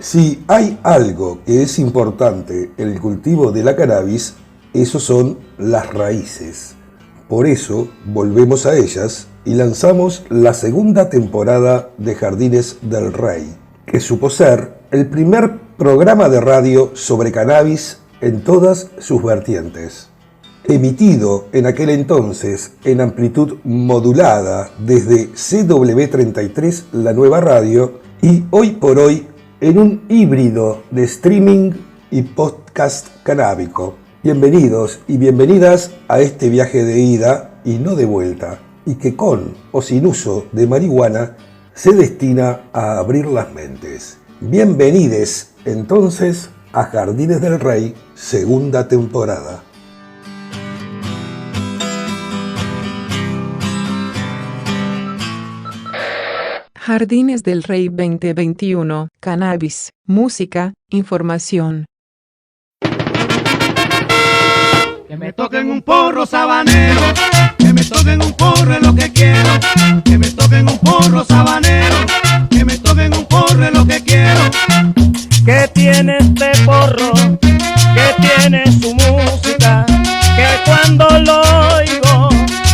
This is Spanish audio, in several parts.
Si hay algo que es importante en el cultivo de la cannabis, esos son las raíces. Por eso volvemos a ellas y lanzamos la segunda temporada de Jardines del Rey, que supo ser el primer programa de radio sobre cannabis en todas sus vertientes. Emitido en aquel entonces en amplitud modulada desde CW33, la nueva radio, y hoy por hoy en un híbrido de streaming y podcast canábico. Bienvenidos y bienvenidas a este viaje de ida y no de vuelta, y que con o sin uso de marihuana se destina a abrir las mentes. Bienvenides entonces a Jardines del Rey, segunda temporada. Jardines del Rey 2021, cannabis, música, información. Que me toquen un porro sabanero, que me toquen un porro es lo que quiero, que me toquen un porro sabanero, que me toquen un porro es lo que quiero. Que tiene este porro, que tiene su música, que cuando lo oigo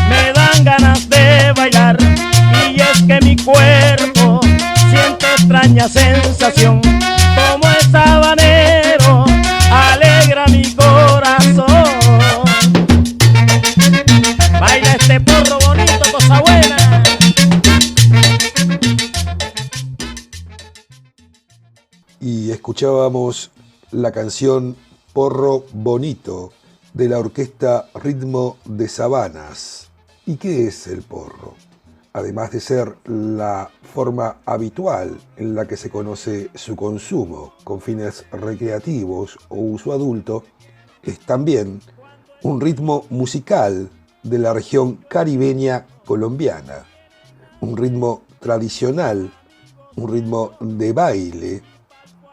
me dan ganas de bailar. Y es que mi cuerpo siente extraña sensación, como es habanero, alegra mi corazón. Baila este porro bonito, cosa buena. Y escuchábamos la canción Porro Bonito de la orquesta Ritmo de Sabanas. ¿Y qué es el porro? Además de ser la forma habitual en la que se conoce su consumo con fines recreativos o uso adulto, es también un ritmo musical de la región caribeña colombiana, un ritmo tradicional, un ritmo de baile.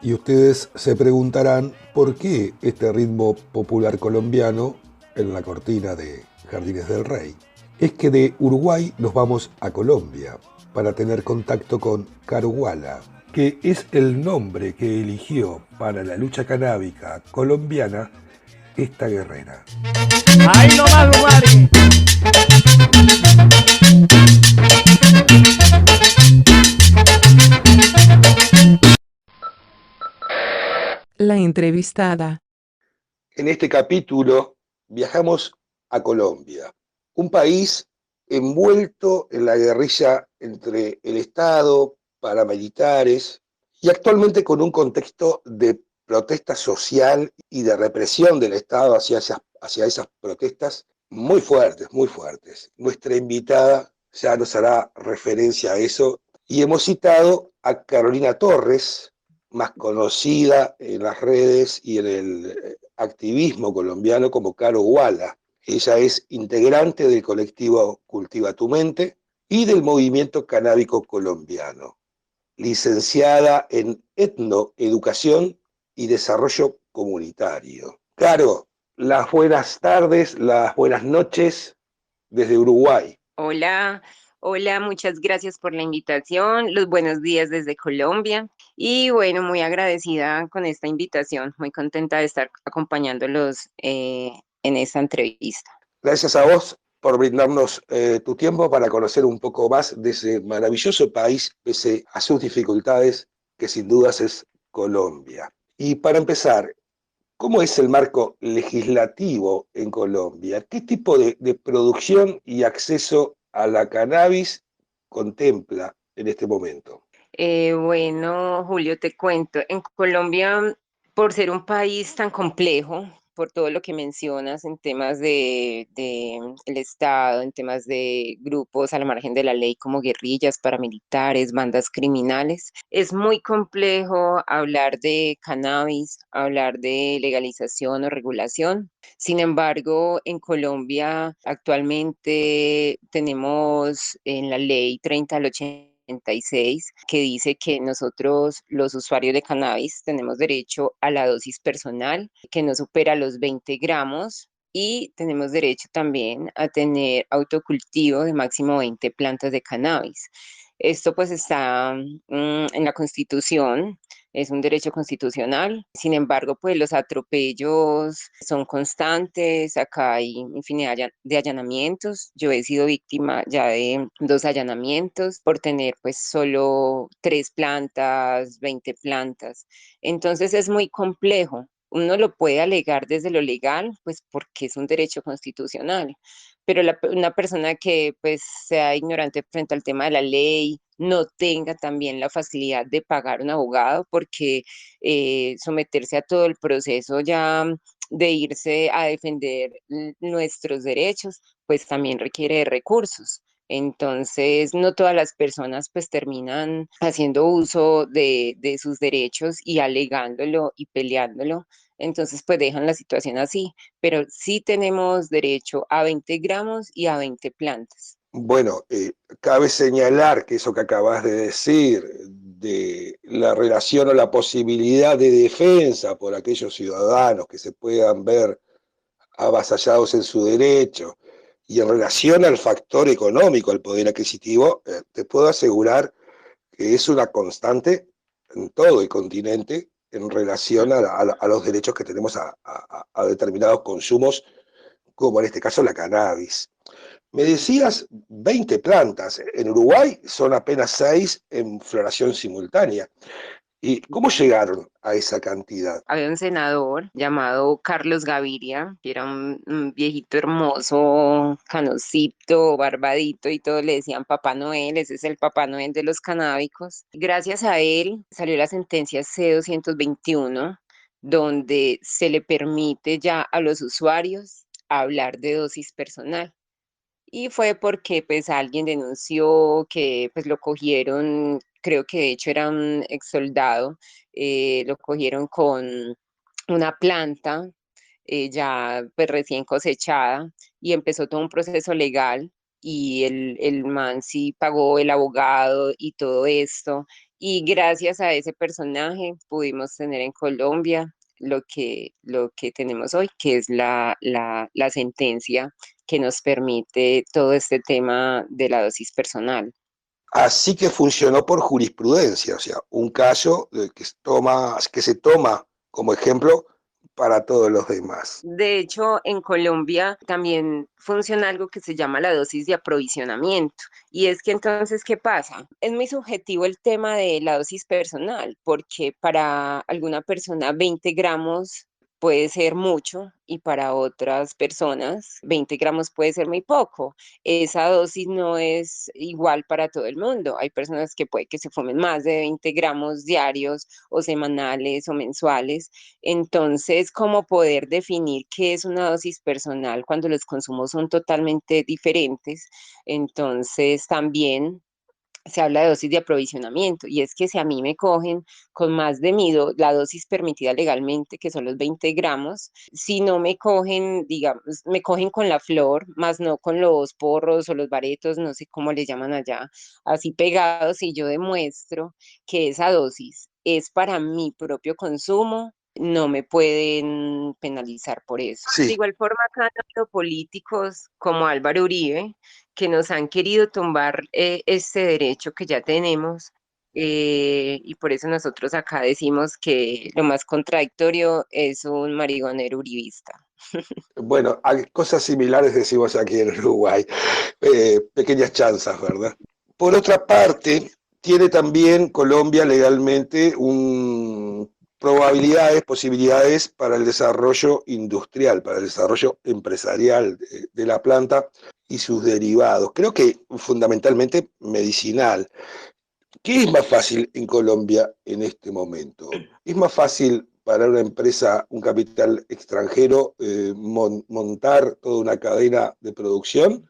Y ustedes se preguntarán por qué este ritmo popular colombiano en la cortina de Jardines del Rey. Es que de Uruguay nos vamos a Colombia para tener contacto con Caruwala, que es el nombre que eligió para la lucha canábica colombiana esta guerrera. Ahí no va Lumari. La entrevistada. En este capítulo viajamos a Colombia, un país envuelto en la guerrilla entre el Estado, paramilitares y actualmente con un contexto de protesta social y de represión del Estado hacia esas protestas muy fuertes, muy fuertes. Nuestra invitada ya nos hará referencia a eso y hemos citado a Carolina Torres, más conocida en las redes y en el activismo colombiano como Caro Wala. Ella es integrante del colectivo Cultiva tu Mente y del movimiento canábico colombiano. Licenciada en Etnoeducación y Desarrollo Comunitario. Caro, las buenas tardes, las buenas noches desde Uruguay. Hola, hola, muchas gracias por la invitación. Los buenos días desde Colombia. Y bueno, muy agradecida con esta invitación, muy contenta de estar acompañándolos en esta entrevista. Gracias a vos por brindarnos tu tiempo para conocer un poco más de ese maravilloso país, pese a sus dificultades, que sin dudas es Colombia. Y para empezar, ¿cómo es el marco legislativo en Colombia? ¿Qué tipo de producción y acceso a la cannabis contempla en este momento? Bueno, Julio, te cuento, en Colombia, por ser un país tan complejo, por todo lo que mencionas en temas de el Estado, en temas de grupos a la margen de la ley como guerrillas, paramilitares, bandas criminales, es muy complejo hablar de cannabis, hablar de legalización o regulación. Sin embargo, en Colombia actualmente tenemos en la ley 30 al 86 que dice que nosotros, los usuarios de cannabis, tenemos derecho a la dosis personal que no supera los 20 gramos y tenemos derecho también a tener autocultivo de máximo 20 plantas de cannabis. Esto pues está en la Constitución, es un derecho constitucional. Sin embargo, pues los atropellos son constantes, acá hay infinidad de allanamientos. Yo he sido víctima ya de 2 allanamientos por tener pues solo 3 plantas, 20 plantas. Entonces es muy complejo. Uno lo puede alegar desde lo legal, pues porque es un derecho constitucional, pero una persona que pues sea ignorante frente al tema de la ley, no tenga también la facilidad de pagar un abogado, porque someterse a todo el proceso ya de irse a defender nuestros derechos, pues también requiere de recursos. Entonces, no todas las personas pues terminan haciendo uso de sus derechos y alegándolo y peleándolo. Entonces, pues dejan la situación así, pero sí tenemos derecho a 20 gramos y a 20 plantas. Bueno, cabe señalar que eso que acabas de decir, de la relación o la posibilidad de defensa por aquellos ciudadanos que se puedan ver avasallados en su derecho, y en relación al factor económico, al poder adquisitivo, te puedo asegurar que es una constante en todo el continente en relación a los derechos que tenemos a determinados consumos, como en este caso la cannabis. Me decías 20 plantas, en Uruguay son apenas 6 en floración simultánea. ¿Y cómo llegaron a esa cantidad? Había un senador llamado Carlos Gaviria, que era un viejito hermoso, canosito, barbadito y todo, le decían Papá Noel, ese es el Papá Noel de los canábicos. Gracias a él salió la sentencia C-221, donde se le permite ya a los usuarios hablar de dosis personal. Y fue porque pues alguien denunció que pues lo cogieron, creo que de hecho era un ex soldado, lo cogieron con una planta ya pues recién cosechada y empezó todo un proceso legal y el man sí pagó el abogado y todo esto. Y gracias a ese personaje pudimos tener en Colombia lo que tenemos hoy, que es la sentencia que nos permite todo este tema de la dosis personal. Así que funcionó por jurisprudencia, o sea, un caso que se toma como ejemplo para todos los demás. De hecho, en Colombia también funciona algo que se llama la dosis de aprovisionamiento. Y es que entonces, ¿qué pasa? Es muy subjetivo el tema de la dosis personal, porque para alguna persona 20 gramos puede ser mucho y para otras personas 20 gramos puede ser muy poco. Esa dosis no es igual para todo el mundo. Hay personas que puede que se fumen más de 20 gramos diarios o semanales o mensuales. Entonces, ¿cómo poder definir qué es una dosis personal cuando los consumos son totalmente diferentes? Entonces, también se habla de dosis de aprovisionamiento y es que si a mí me cogen con más de la dosis permitida legalmente, que son los 20 gramos, si no me cogen, digamos, me cogen con la flor, más no con los porros o los baretos, no sé cómo le llaman allá, así pegados, y yo demuestro que esa dosis es para mi propio consumo, no me pueden penalizar por eso. De Sí, igual forma, acá han habido políticos como Álvaro Uribe, que nos han querido tumbar este derecho que ya tenemos, y por eso nosotros acá decimos que lo más contradictorio es un marihuanero uribista. bueno, hay cosas similares decimos aquí en Uruguay, pequeñas chanzas, ¿verdad? Por otra parte, tiene también Colombia legalmente probabilidades, posibilidades para el desarrollo industrial, para el desarrollo empresarial de la planta y sus derivados. Creo que fundamentalmente medicinal. ¿Qué es más fácil en Colombia en este momento? ¿Es más fácil para una empresa, un capital extranjero, montar toda una cadena de producción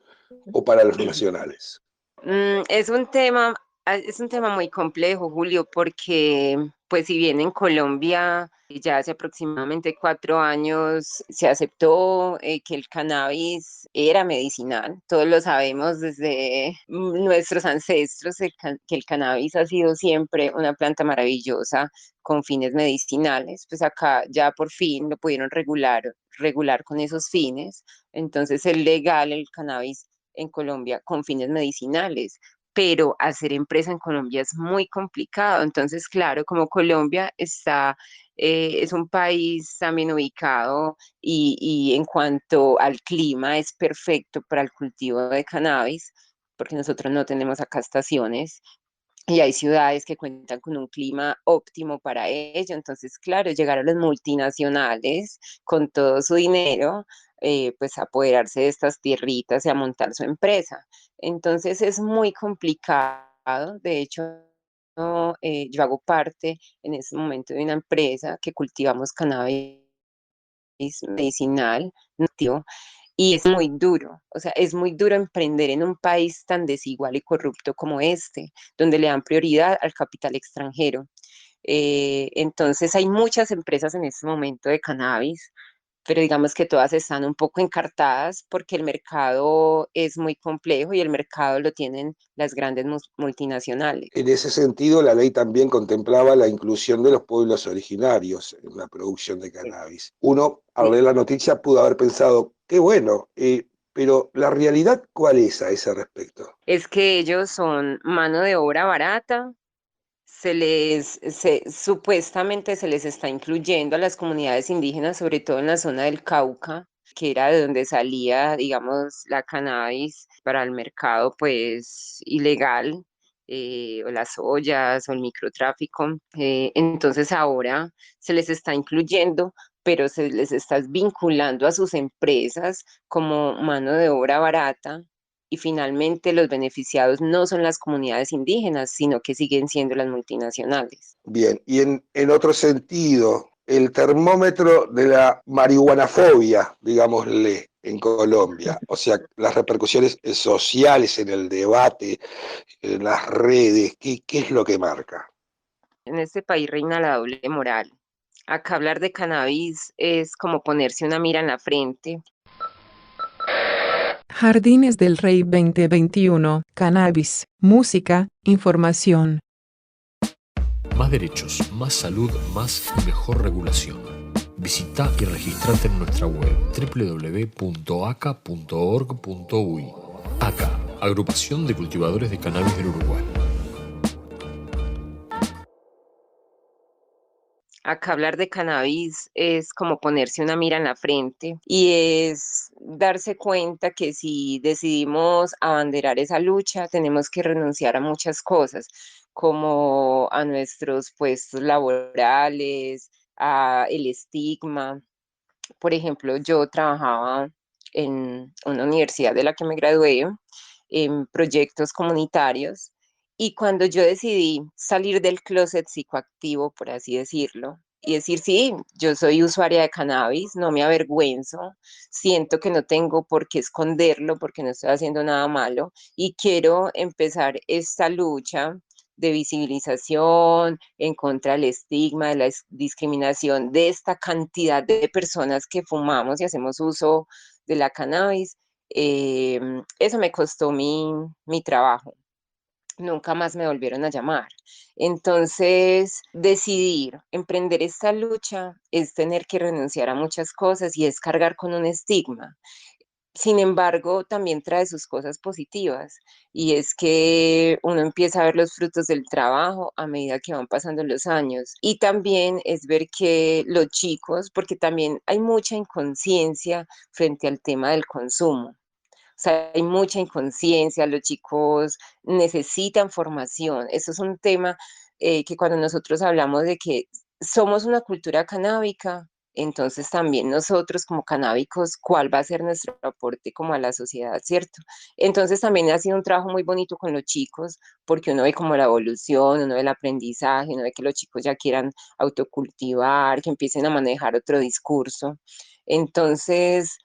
o para los nacionales? Es un tema muy complejo, Julio, porque pues si bien en Colombia ya hace aproximadamente 4 años se aceptó que el cannabis era medicinal, todos lo sabemos desde nuestros ancestros, que el cannabis ha sido siempre una planta maravillosa con fines medicinales, pues acá ya por fin lo pudieron regular con esos fines, entonces es legal el cannabis en Colombia con fines medicinales, pero hacer empresa en Colombia es muy complicado. Entonces, claro, como Colombia es un país también ubicado y en cuanto al clima es perfecto para el cultivo de cannabis, porque nosotros no tenemos acá estaciones. Y hay ciudades que cuentan con un clima óptimo para ello. Entonces, claro, llegar a los multinacionales con todo su dinero, pues a apoderarse de estas tierritas y a montar su empresa. Entonces es muy complicado. De hecho, no, yo hago parte en este momento de una empresa que cultivamos cannabis medicinal nativo y es muy duro, o sea, es muy duro emprender en un país tan desigual y corrupto como este, donde le dan prioridad al capital extranjero. Entonces hay muchas empresas en este momento de cannabis, pero digamos que todas están un poco encartadas porque el mercado es muy complejo y el mercado lo tienen las grandes multinacionales. En ese sentido, la ley también contemplaba la inclusión de los pueblos originarios en la producción de cannabis. Uno, al leer la noticia, pudo haber pensado, qué bueno, pero la realidad, ¿cuál es a ese respecto? Es que ellos son mano de obra barata, supuestamente se les está incluyendo a las comunidades indígenas, sobre todo en la zona del Cauca, que era de donde salía, digamos, la cannabis para el mercado, pues, ilegal, o las ollas, o el microtráfico. Entonces ahora se les está incluyendo, pero se les está vinculando a sus empresas como mano de obra barata y finalmente los beneficiados no son las comunidades indígenas, sino que siguen siendo las multinacionales. Bien, y en otro sentido, el termómetro de la marihuanafobia, digámosle, en Colombia, o sea, las repercusiones sociales en el debate, en las redes, ¿qué es lo que marca? En este país reina la doble moral. Acá hablar de cannabis es como ponerse una mira en la frente. Jardines del Rey 2021, cannabis, música, información. Más derechos, más salud, más y mejor regulación. Visita y registrate en nuestra web www.aca.org.uy. ACA, Agrupación de Cultivadores de Cannabis del Uruguay. Acá hablar de cannabis es como ponerse una mira en la frente y es darse cuenta que si decidimos abanderar esa lucha, tenemos que renunciar a muchas cosas, como a nuestros puestos laborales, a el estigma. Por ejemplo, yo trabajaba en una universidad de la que me gradué en proyectos comunitarios y cuando yo decidí salir del closet psicoactivo, por así decirlo, y decir, sí, yo soy usuaria de cannabis, no me avergüenzo, siento que no tengo por qué esconderlo porque no estoy haciendo nada malo y quiero empezar esta lucha de visibilización en contra del estigma, de la discriminación de esta cantidad de personas que fumamos y hacemos uso de la cannabis. Eso me costó mi trabajo. Nunca más me volvieron a llamar. Entonces, decidir emprender esta lucha es tener que renunciar a muchas cosas y es cargar con un estigma. Sin embargo, también trae sus cosas positivas y es que uno empieza a ver los frutos del trabajo a medida que van pasando los años y también es ver que los chicos, porque también hay mucha inconsciencia frente al tema del consumo. O sea, hay mucha inconsciencia, los chicos necesitan formación. Eso es un tema que cuando nosotros hablamos de que somos una cultura canábica, entonces también nosotros como canábicos, ¿cuál va a ser nuestro aporte como a la sociedad, cierto? Entonces también ha sido un trabajo muy bonito con los chicos, porque uno ve como la evolución, uno ve el aprendizaje, uno ve que los chicos ya quieran autocultivar, que empiecen a manejar otro discurso. Entonces,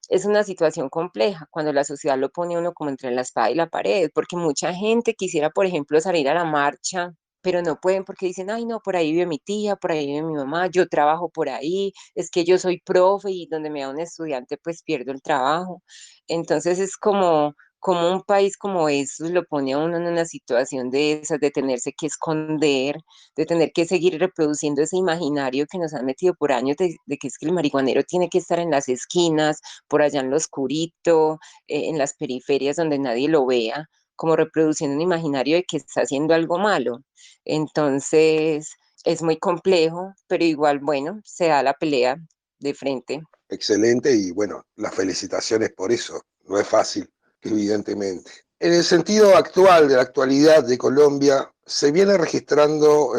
es una situación compleja cuando la sociedad lo pone a uno como entre la espada y la pared, porque mucha gente quisiera, por ejemplo, salir a la marcha, pero no pueden porque dicen, ay, no, por ahí vive mi tía, por ahí vive mi mamá, yo trabajo por ahí, es que yo soy profe y donde me da un estudiante, pues pierdo el trabajo. Entonces es como un país como eso lo pone a uno en una situación de esas, de tenerse que esconder, de tener que seguir reproduciendo ese imaginario que nos han metido por años de que es que el marihuanero tiene que estar en las esquinas, por allá en lo oscurito, en las periferias donde nadie lo vea, como reproduciendo un imaginario de que está haciendo algo malo. Entonces, es muy complejo, pero igual, bueno, se da la pelea de frente. Excelente y bueno, las felicitaciones por eso. No es fácil, evidentemente. En el sentido actual, de la actualidad de Colombia, se viene registrando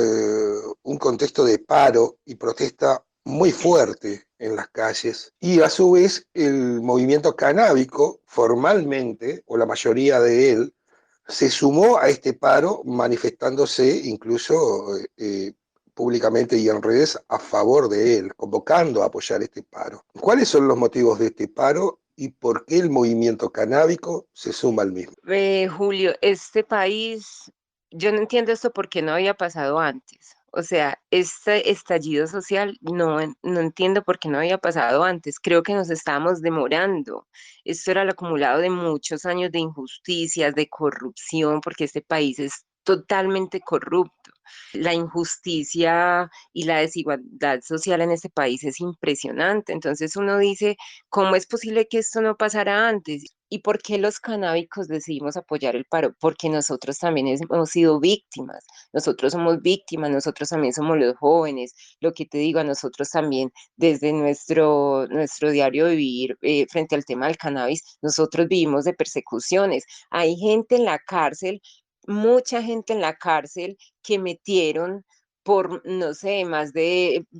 un contexto de paro y protesta muy fuerte en las calles y a su vez el movimiento canábico formalmente, o la mayoría de él, se sumó a este paro manifestándose incluso públicamente y en redes a favor de él, convocando a apoyar este paro. ¿Cuáles son los motivos de este paro y por qué el movimiento canábico se suma al mismo? Julio, este país, yo no entiendo esto porque no había pasado antes. O sea, este estallido social no entiendo por qué no había pasado antes. Creo que nos estábamos demorando. Esto era el acumulado de muchos años de injusticias, de corrupción, porque este país es totalmente corrupto. La injusticia y la desigualdad social en este país es impresionante. Entonces uno dice, ¿cómo es posible que esto no pasara antes? ¿Y por qué los canábicos decidimos apoyar el paro? Porque nosotros también hemos sido víctimas, nosotros somos víctimas, nosotros también somos los jóvenes, lo que te digo, a nosotros también desde nuestro diario vivir frente al tema del cannabis, nosotros vivimos de persecuciones. Hay gente en la cárcel, mucha gente en la cárcel que metieron por, no sé,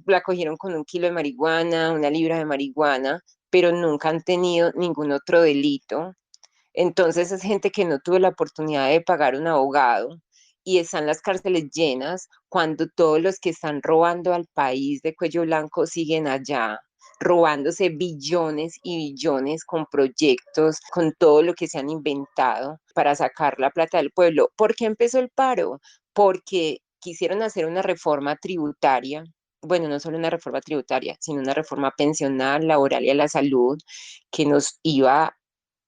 la cogieron con 1 kilo de marihuana, 1 libra de marihuana, pero nunca han tenido ningún otro delito. Entonces es gente que no tuvo la oportunidad de pagar un abogado y están las cárceles llenas cuando todos los que están robando al país de cuello blanco siguen allá, robándose billones y billones con proyectos, con todo lo que se han inventado para sacar la plata del pueblo. ¿Por qué empezó el paro? Porque quisieron hacer una reforma tributaria, bueno, no solo una reforma tributaria, sino una reforma pensional, laboral y a la salud, que nos iba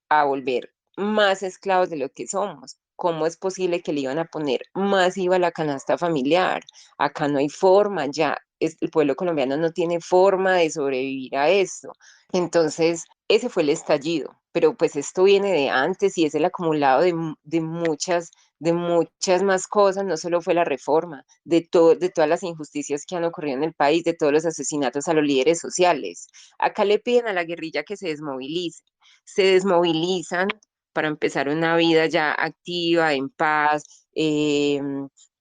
a volver más esclavos de lo que somos. ¿Cómo es posible que le iban a poner más IVA a la canasta familiar? Acá no hay forma, ya el pueblo colombiano no tiene forma de sobrevivir a esto. Entonces, ese fue el estallido, pero pues esto viene de antes y es el acumulado de muchas más cosas, no solo fue la reforma, de todas las injusticias que han ocurrido en el país, de todos los asesinatos a los líderes sociales. Acá le piden a la guerrilla que se desmovilizan para empezar una vida ya activa, en paz,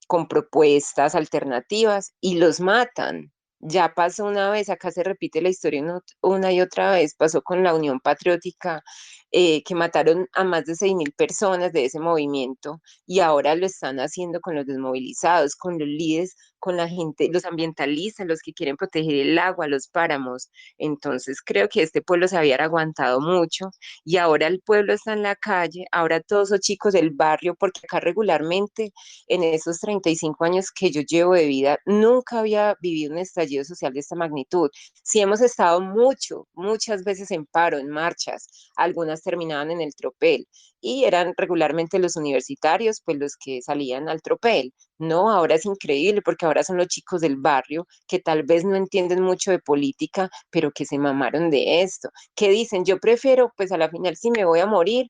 con propuestas alternativas y los matan. Ya pasó una vez, acá se repite la historia una y otra vez, pasó con la Unión Patriótica, que mataron a más de 6.000 personas de ese movimiento y ahora lo están haciendo con los desmovilizados, con los líderes, con la gente, los ambientalistas, los que quieren proteger el agua, los páramos. Entonces creo que este pueblo se había aguantado mucho y ahora el pueblo está en la calle, ahora todos los chicos del barrio, porque acá regularmente en esos 35 años que yo llevo de vida, nunca había vivido un estallido social de esta magnitud. Sí hemos estado muchas veces en paro, en marchas, algunas terminaban en el tropel y eran regularmente los universitarios, pues los que salían al tropel. No, ahora es increíble porque ahora son los chicos del barrio que tal vez no entienden mucho de política, pero que se mamaron de esto, que dicen, yo prefiero, pues a la final si me voy a morir,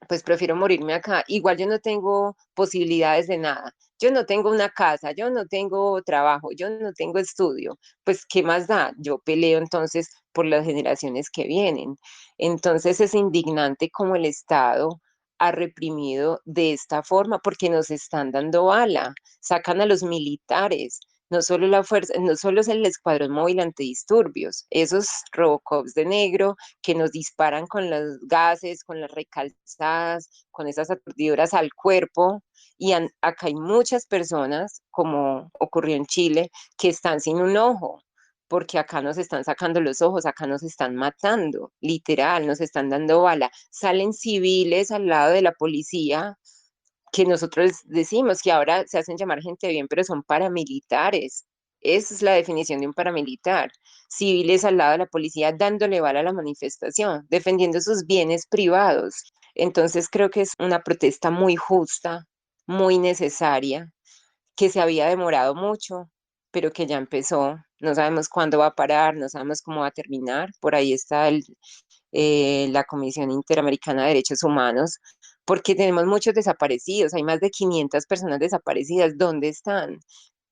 pues prefiero morirme acá. Igual yo no tengo posibilidades de nada. Yo no tengo una casa, yo no tengo trabajo, yo no tengo estudio. Pues, ¿qué más da? Yo peleo entonces por las generaciones que vienen. Entonces es indignante como el Estado ha reprimido de esta forma porque nos están dando bala, sacan a los militares, no solo la fuerza, no solo es el escuadrón móvil antidisturbios, esos Robocops de negro que nos disparan con los gases, con las recalzadas, con esas aturdidoras al cuerpo. Y acá hay muchas personas, como ocurrió en Chile, que están sin un ojo, porque acá nos están sacando los ojos, acá nos están matando, literal, nos están dando bala. Salen civiles al lado de la policía, que nosotros decimos que ahora se hacen llamar gente bien, pero son paramilitares. Esa es la definición de un paramilitar. Civiles al lado de la policía dándole bala a la manifestación, defendiendo sus bienes privados. Entonces creo que es una protesta muy justa, muy necesaria, que se había demorado mucho, pero que ya empezó. No sabemos cuándo va a parar, no sabemos cómo va a terminar. Por ahí está la Comisión Interamericana de Derechos Humanos porque tenemos muchos desaparecidos, hay más de 500 personas desaparecidas. ¿Dónde están?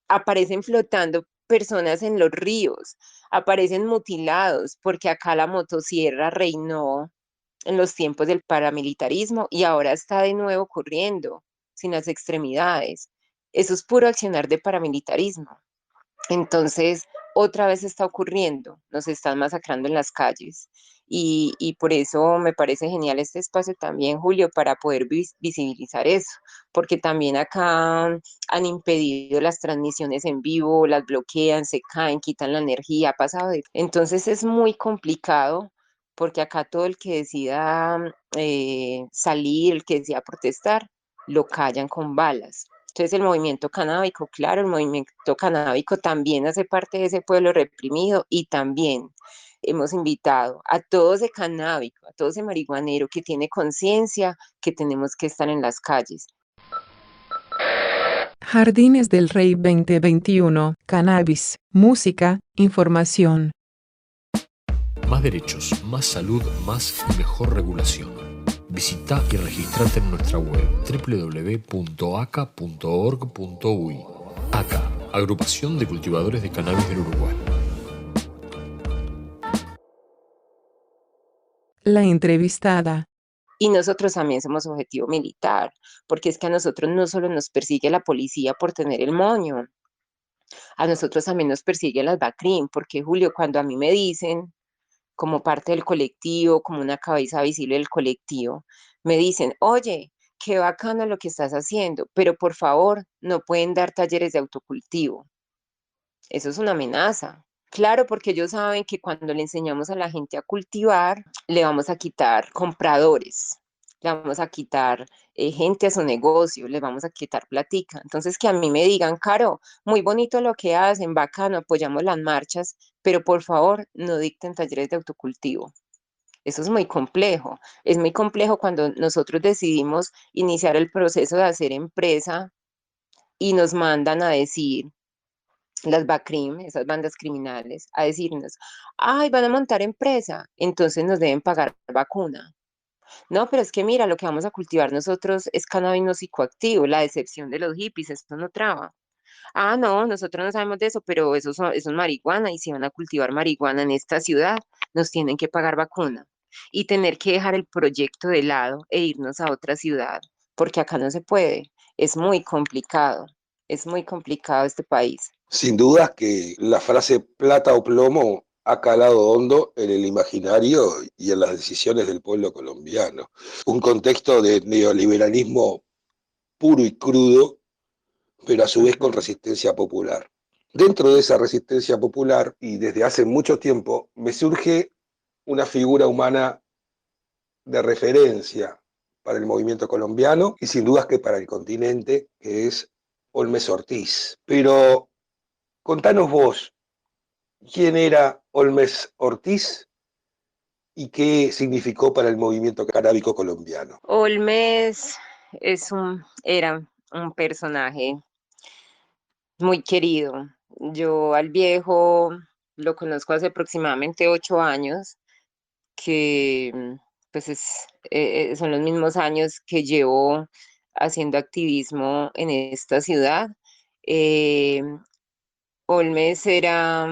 Aparecen flotando personas en los ríos, aparecen mutilados, porque acá la motosierra reinó en los tiempos del paramilitarismo y ahora está de nuevo ocurriendo, sin las extremidades. Eso es puro accionar de paramilitarismo. Entonces, otra vez está ocurriendo, nos están masacrando en las calles y por eso me parece genial este espacio también, Julio, para poder visibilizar eso, porque también acá han impedido las transmisiones en vivo, las bloquean, se caen, quitan la energía, ha pasado de... Entonces es muy complicado porque acá todo el que decida salir, el que decida protestar, lo callan con balas. Entonces el movimiento canábico, claro, el movimiento canábico también hace parte de ese pueblo reprimido y también hemos invitado a todo ese canábico, a todo ese marihuanero que tiene conciencia que tenemos que estar en las calles. Jardines del Rey 2021, cannabis, música, información. Más derechos, más salud, más y mejor regulación. Visita y registrate en nuestra web www.aca.org.uy. ACA, Agrupación de Cultivadores de Cannabis del Uruguay. La entrevistada. Y nosotros también somos objetivo militar, porque es que a nosotros no solo nos persigue la policía por tener el moño, a nosotros también nos persigue las BACRIM, porque Julio, cuando a mí me dicen, como parte del colectivo, como una cabeza visible del colectivo, me dicen, oye, qué bacano lo que estás haciendo, pero por favor, no pueden dar talleres de autocultivo. Eso es una amenaza. Claro, porque ellos saben que cuando le enseñamos a la gente a cultivar, le vamos a quitar compradores, le vamos a quitar gente a su negocio, le vamos a quitar platica. Entonces, que a mí me digan, Caro, muy bonito lo que hacen, bacano, apoyamos las marchas, pero por favor, no dicten talleres de autocultivo. Eso es muy complejo cuando nosotros decidimos iniciar el proceso de hacer empresa y nos mandan a decir, las BACRIM, esas bandas criminales, a decirnos, ay, van a montar empresa, entonces nos deben pagar vacuna. No, pero es que mira, lo que vamos a cultivar nosotros es cannabis no psicoactivo, la decepción de los hippies, esto no traba. Ah, no, nosotros no sabemos de eso, pero eso es marihuana y si van a cultivar marihuana en esta ciudad, nos tienen que pagar vacuna y tener que dejar el proyecto de lado e irnos a otra ciudad, porque acá no se puede, es muy complicado este país. Sin dudas que la frase plata o plomo ha calado hondo en el imaginario y en las decisiones del pueblo colombiano. Un contexto de neoliberalismo puro y crudo, pero a su vez con resistencia popular. Dentro de esa resistencia popular, y desde hace mucho tiempo, me surge una figura humana de referencia para el movimiento colombiano y sin dudas que para el continente, que es Holmes Ortiz. Pero contanos vos, ¿quién era Holmes Ortiz y qué significó para el movimiento canábico colombiano? Olmes era un personaje muy querido. Yo al viejo lo conozco hace aproximadamente 8 años, que pues son los mismos años que llevo haciendo activismo en esta ciudad. Eh, Olmes era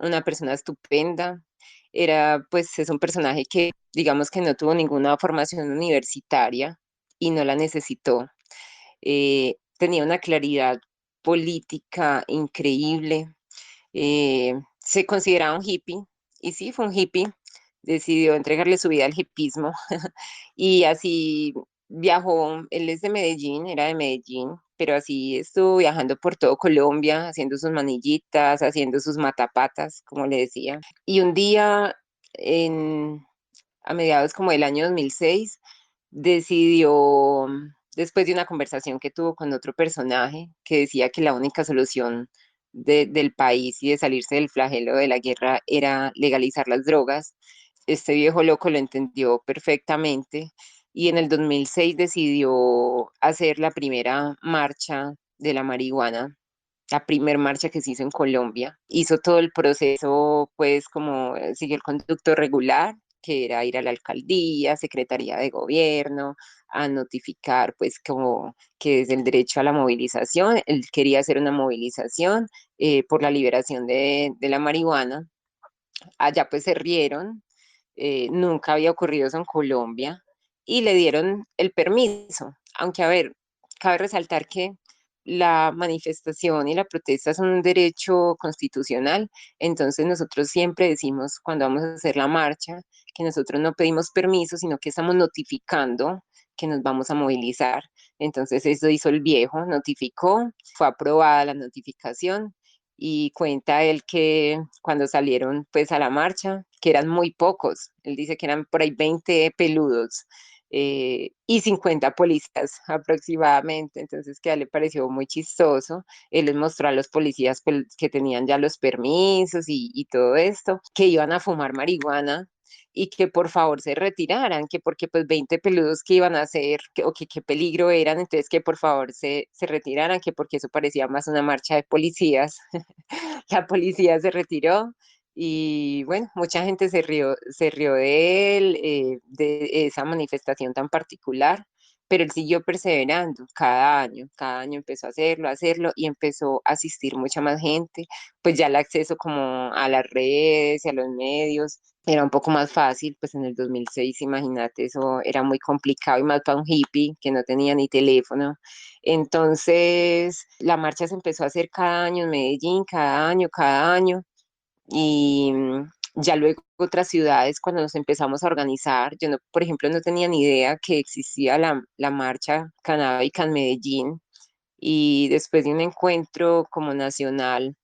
una persona estupenda, pues es un personaje que digamos que no tuvo ninguna formación universitaria y no la necesitó. Tenía una claridad política increíble, se consideraba un hippie y sí, fue un hippie, decidió entregarle su vida al hippismo y así viajó, él es de Medellín, era de Medellín, pero así estuvo viajando por todo Colombia, haciendo sus manillitas, haciendo sus matapatas, como le decía. Y un día, en, a mediados como del año 2006, decidió, después de una conversación que tuvo con otro personaje que decía que la única solución del país y de salirse del flagelo de la guerra era legalizar las drogas. Este viejo loco lo entendió perfectamente y en el 2006 decidió hacer la primera marcha de la marihuana, la primera marcha que se hizo en Colombia. Hizo todo el proceso, pues como siguió el conducto regular que era ir a la alcaldía, secretaría de gobierno, a notificar pues como que es el derecho a la movilización. Él quería hacer una movilización por la liberación de la marihuana. Allá pues se rieron, nunca había ocurrido eso en Colombia y le dieron el permiso. Aunque, a ver, cabe resaltar que la manifestación y la protesta son un derecho constitucional, entonces nosotros siempre decimos cuando vamos a hacer la marcha que nosotros no pedimos permiso, sino que estamos notificando que nos vamos a movilizar. Entonces eso hizo el viejo, notificó, fue aprobada la notificación y cuenta él que cuando salieron pues a la marcha, que eran muy pocos, él dice que eran por ahí 20 peludos y 50 policías aproximadamente, entonces que a él le pareció muy chistoso, él les mostró a los policías pues, que tenían ya los permisos y todo esto, que iban a fumar marihuana y que por favor se retiraran, que porque pues 20 peludos que iban a hacer, o que qué peligro eran, entonces que por favor se retiraran, que porque eso parecía más una marcha de policías. La policía se retiró y bueno, mucha gente se rió de él, de esa manifestación tan particular, pero él siguió perseverando cada año empezó a hacerlo y empezó a asistir mucha más gente, pues ya el acceso como a las redes y a los medios era un poco más fácil, pues en el 2006, imagínate, eso era muy complicado y más para un hippie que no tenía ni teléfono. Entonces, la marcha se empezó a hacer cada año en Medellín, cada año, y ya luego otras ciudades, cuando nos empezamos a organizar, yo no, por ejemplo, no tenía ni idea que existía la marcha canábica en Medellín, y después de un encuentro como nacional,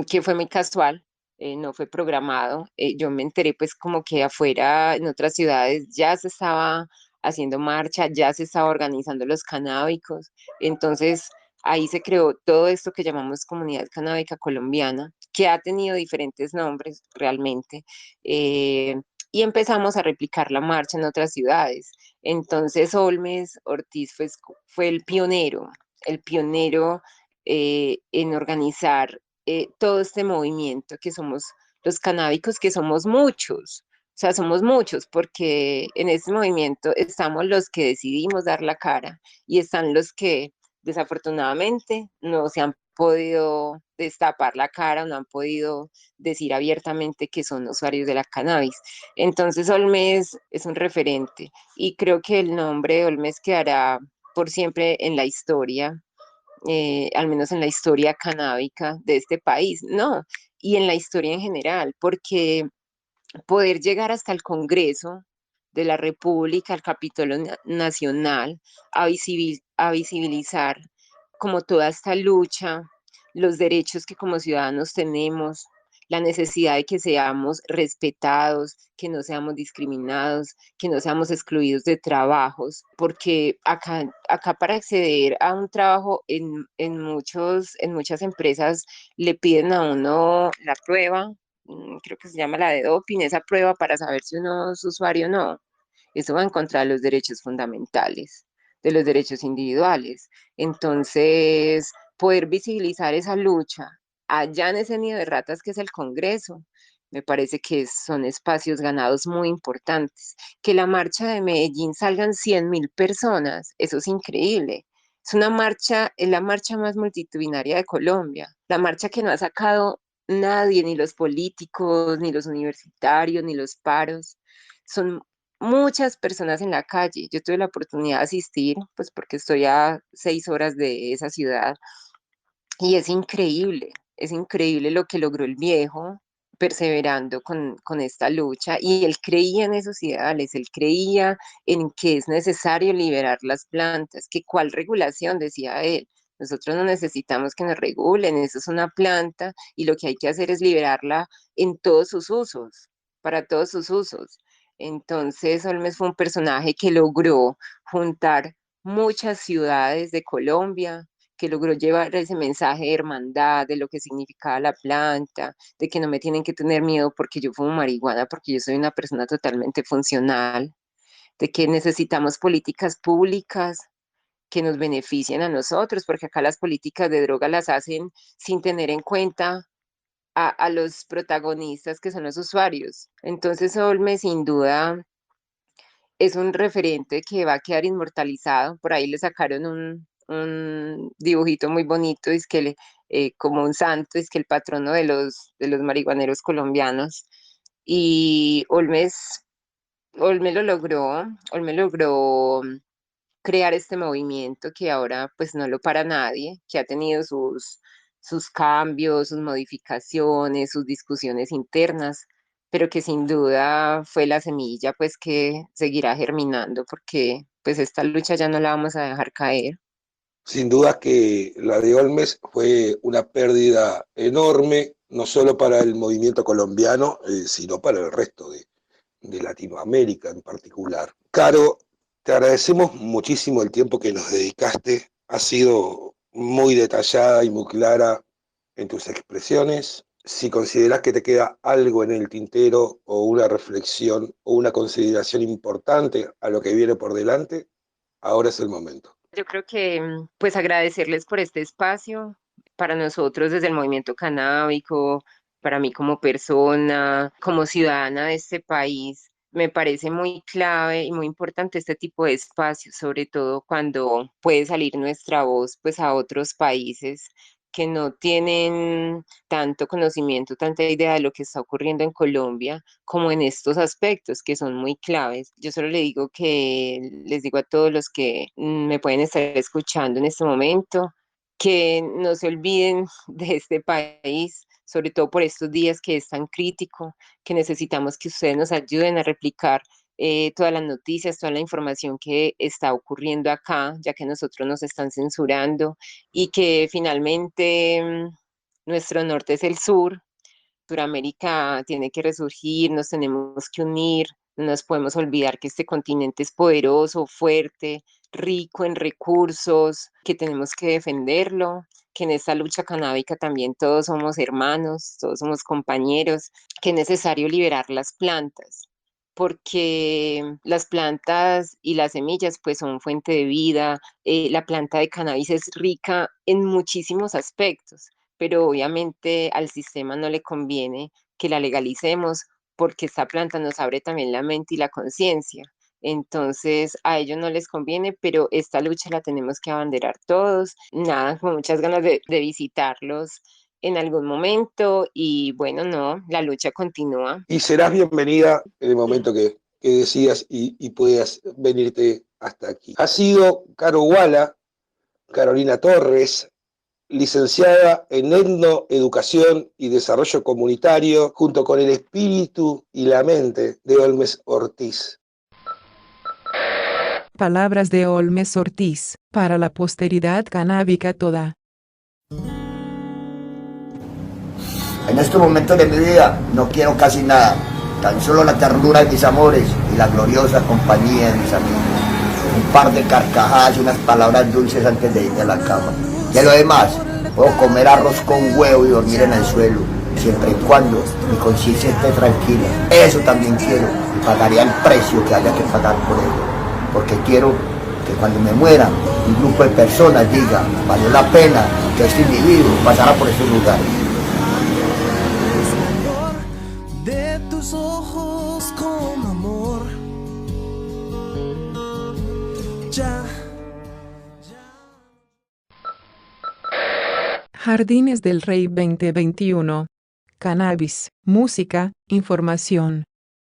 que fue muy casual, no fue programado. Yo me enteré pues como que afuera en otras ciudades ya se estaba haciendo marcha, ya se estaba organizando los canábicos. Entonces ahí se creó todo esto que llamamos Comunidad Canábica Colombiana, que ha tenido diferentes nombres realmente. eh, y empezamos a replicar la marcha en otras ciudades. Entonces Olmes Ortiz fue el pionero en organizar todo este movimiento que somos los canábicos, que somos muchos. O sea, somos muchos porque en ese movimiento estamos los que decidimos dar la cara y están los que desafortunadamente no se han podido destapar la cara, no han podido decir abiertamente que son usuarios de la cannabis. Entonces Olmes es un referente y creo que el nombre de Olmes quedará por siempre en la historia, al menos en la historia canábica de este país, no, y en la historia en general, porque poder llegar hasta el Congreso de la República, al Capitolio Nacional, a visibilizar como toda esta lucha, los derechos que como ciudadanos tenemos, la necesidad de que seamos respetados, que no seamos discriminados, que no seamos excluidos de trabajos, porque acá para acceder a un trabajo en muchas empresas le piden a uno la prueba, creo que se llama la de doping, esa prueba para saber si uno es usuario o no. Eso va en contra de los derechos fundamentales, de los derechos individuales. Entonces, poder visibilizar esa lucha allá en ese nido de ratas que es el Congreso, me parece que son espacios ganados muy importantes. Que la marcha de Medellín salgan 100.000 personas, eso es increíble. Es una marcha, es la marcha más multitudinaria de Colombia, la marcha que no ha sacado nadie, ni los políticos, ni los universitarios, ni los paros. Son muchas personas en la calle. Yo tuve la oportunidad de asistir, pues porque estoy a 6 horas de esa ciudad y es increíble lo que logró el viejo perseverando con esta lucha y él creía en esos ideales, él creía en que es necesario liberar las plantas, que cuál regulación, decía él. Nosotros no necesitamos que nos regulen, eso es una planta y lo que hay que hacer es liberarla en todos sus usos, para todos sus usos. Entonces, Olmes fue un personaje que logró juntar muchas ciudades de Colombia, que logró llevar ese mensaje de hermandad, de lo que significaba la planta, de que no me tienen que tener miedo porque yo fumo marihuana, porque yo soy una persona totalmente funcional, de que necesitamos políticas públicas que nos beneficien a nosotros, porque acá las políticas de droga las hacen sin tener en cuenta a los protagonistas que son los usuarios. Entonces Olme sin duda es un referente que va a quedar inmortalizado. Por ahí le sacaron un dibujito muy bonito, es que como un santo, es que el patrono de los marihuaneros colombianos. Y Olme logró crear este movimiento que ahora pues no lo para nadie, que ha tenido sus cambios, sus modificaciones, sus discusiones internas, pero que sin duda fue la semilla pues que seguirá germinando porque pues esta lucha ya no la vamos a dejar caer. Sin duda que la de Olmes fue una pérdida enorme, no solo para el movimiento colombiano, sino para el resto de Latinoamérica en particular. Caro, te agradecemos muchísimo el tiempo que nos dedicaste. Has sido muy detallada y muy clara en tus expresiones. Si consideras que te queda algo en el tintero o una reflexión o una consideración importante a lo que viene por delante, ahora es el momento. Yo creo que pues agradecerles por este espacio para nosotros desde el movimiento canábico, para mí como persona, como ciudadana de este país. Me parece muy clave y muy importante este tipo de espacios, sobre todo cuando puede salir nuestra voz pues a otros países que no tienen tanto conocimiento, tanta idea de lo que está ocurriendo en Colombia, como en estos aspectos que son muy claves. Yo solo le digo que les digo a todos los que me pueden estar escuchando en este momento, que no se olviden de este país, sobre todo por estos días que es tan crítico, que necesitamos que ustedes nos ayuden a replicar todas las noticias, toda la información que está ocurriendo acá, ya que nosotros nos están censurando y que finalmente nuestro norte es el sur. Suramérica tiene que resurgir, nos tenemos que unir, no nos podemos olvidar que este continente es poderoso, fuerte, rico en recursos, que tenemos que defenderlo, que en esta lucha canábica también todos somos hermanos, todos somos compañeros, que es necesario liberar las plantas, porque las plantas y las semillas pues son fuente de vida, la planta de cannabis es rica en muchísimos aspectos, pero obviamente al sistema no le conviene que la legalicemos porque esta planta nos abre también la mente y la conciencia. Entonces a ellos no les conviene, pero esta lucha la tenemos que abanderar todos. Nada, con muchas ganas de visitarlos en algún momento y bueno, no, la lucha continúa. Y serás bienvenida en el momento que decidas y puedas venirte hasta aquí. Ha sido Caro Wala, Carolina Torres, licenciada en Etnoeducación y Desarrollo Comunitario, junto con el espíritu y la mente de Olmes Ortiz. Palabras de Olmes Ortiz, para la posteridad canábica toda. En estos momentos de mi vida no quiero casi nada, tan solo la ternura de mis amores y la gloriosa compañía de mis amigos. Un par de carcajadas y unas palabras dulces antes de irme a la cama. De lo demás, puedo comer arroz con huevo y dormir en el suelo, siempre y cuando mi conciencia esté tranquila. Eso también quiero y pagaría el precio que haya que pagar por ello, porque quiero que cuando me muera, un grupo de personas diga, valió la pena que este individuo pasara por estos lugares. De tus ojos con amor, ya. Jardines del Rey 2021. Cannabis, música, información.